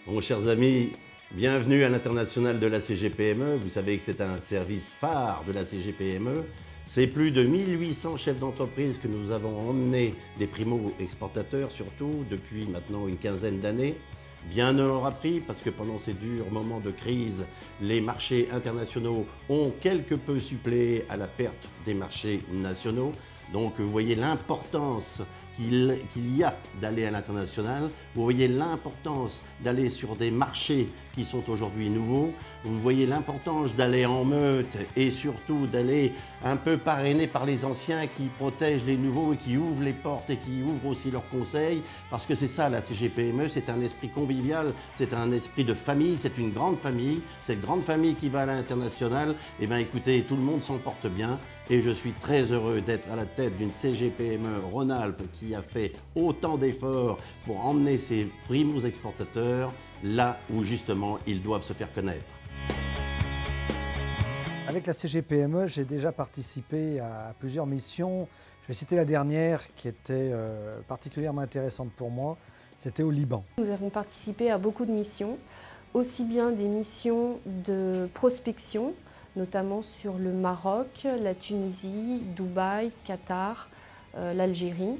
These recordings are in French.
Bon, chers amis, bienvenue à l'international de la CGPME. Vous savez que c'est un service phare de la CGPME. C'est plus de 1800 chefs d'entreprise que nous avons emmenés, des primo-exportateurs surtout, depuis maintenant une quinzaine d'années. Bien ne leur a pris, parce que pendant ces durs moments de crise, les marchés internationaux ont quelque peu suppléé à la perte des marchés nationaux. Donc vous voyez l'importance qu'il y a d'aller à l'international, vous voyez l'importance d'aller sur des marchés qui sont aujourd'hui nouveaux, vous voyez l'importance d'aller en meute et surtout d'aller un peu parrainé par les anciens qui protègent les nouveaux et qui ouvrent les portes et qui ouvrent aussi leurs conseils, parce que c'est ça la CGPME, c'est un esprit convivial, c'est un esprit de famille, c'est une grande famille, cette grande famille qui va à l'international, et bien écoutez, tout le monde s'en porte bien. Et je suis très heureux d'être à la tête d'une CGPME Rhône-Alpes qui a fait autant d'efforts pour emmener ses primo-exportateurs là où justement ils doivent se faire connaître. Avec la CGPME, j'ai déjà participé à plusieurs missions. Je vais citer la dernière qui était particulièrement intéressante pour moi, c'était au Liban. Nous avons participé à beaucoup de missions, aussi bien des missions de prospection, notamment sur le Maroc, la Tunisie, Dubaï, Qatar, l'Algérie,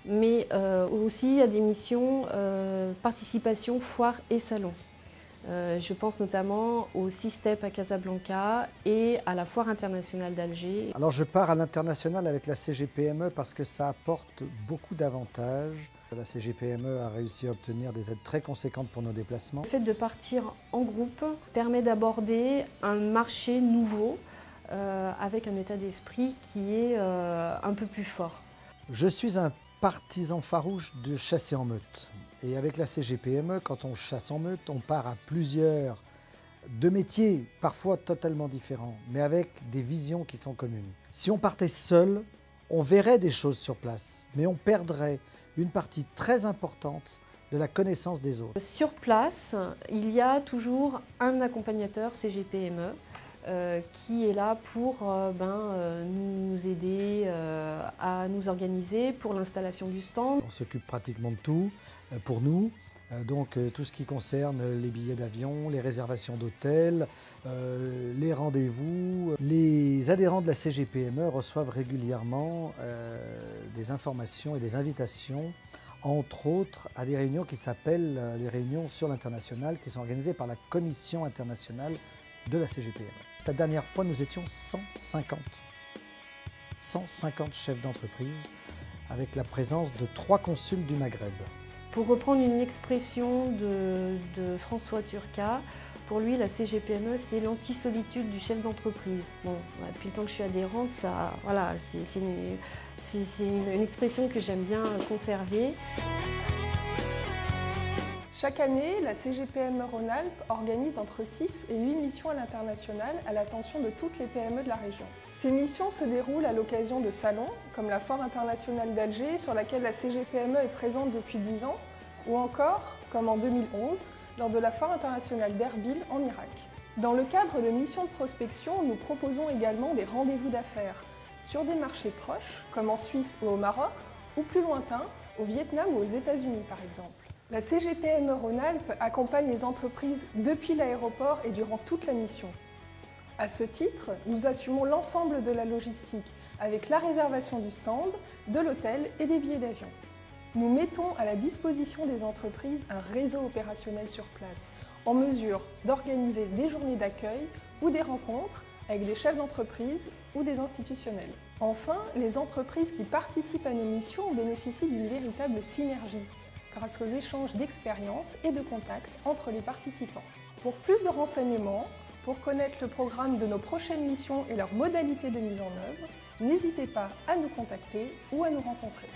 mais aussi à des missions participation, foire et salon. Je pense notamment au CISTEP à Casablanca et à la Foire internationale d'Alger. Alors je pars à l'international avec la CGPME parce que ça apporte beaucoup d'avantages. La CGPME a réussi à obtenir des aides très conséquentes pour nos déplacements. Le fait de partir en groupe permet d'aborder un marché nouveau avec un état d'esprit qui est un peu plus fort. Je suis un partisan farouche de chasser en meute. Et avec la CGPME, quand on chasse en meute, on part à plusieurs, de métiers parfois totalement différents, mais avec des visions qui sont communes. Si on partait seul, on verrait des choses sur place, mais on perdrait une partie très importante de la connaissance des autres. Sur place, il y a toujours un accompagnateur CGPME qui est là pour nous aider à nous organiser pour l'installation du stand. On s'occupe pratiquement de tout pour nous, donc tout ce qui concerne les billets d'avion, les réservations d'hôtels, les rendez-vous. Les adhérents de la CGPME reçoivent régulièrement des informations et des invitations, entre autres à des réunions qui s'appellent les réunions sur l'international, qui sont organisées par la Commission internationale de la CGPME. La dernière fois, nous étions 150 chefs d'entreprise avec la présence de 3 consuls du Maghreb. Pour reprendre une expression de François Turcat, pour lui, la CGPME, c'est l'anti-solitude du chef d'entreprise. Bon, depuis le temps que je suis adhérente, voilà, c'est une expression que j'aime bien conserver. Chaque année, la CGPME Rhône-Alpes organise entre 6 et 8 missions à l'international à l'attention de toutes les PME de la région. Ces missions se déroulent à l'occasion de salons, comme la Foire internationale d'Alger, sur laquelle la CGPME est présente depuis 10 ans, ou encore, comme en 2011, lors de la Foire internationale d'Erbil en Irak. Dans le cadre de missions de prospection, nous proposons également des rendez-vous d'affaires sur des marchés proches, comme en Suisse ou au Maroc, ou plus lointains, au Vietnam ou aux États-Unis par exemple. La CGPME Rhône-Alpes accompagne les entreprises depuis l'aéroport et durant toute la mission. À ce titre, nous assumons l'ensemble de la logistique avec la réservation du stand, de l'hôtel et des billets d'avion. Nous mettons à la disposition des entreprises un réseau opérationnel sur place, en mesure d'organiser des journées d'accueil ou des rencontres avec des chefs d'entreprise ou des institutionnels. Enfin, les entreprises qui participent à nos missions bénéficient d'une véritable synergie, grâce aux échanges d'expériences et de contacts entre les participants. Pour plus de renseignements, pour connaître le programme de nos prochaines missions et leurs modalités de mise en œuvre, n'hésitez pas à nous contacter ou à nous rencontrer.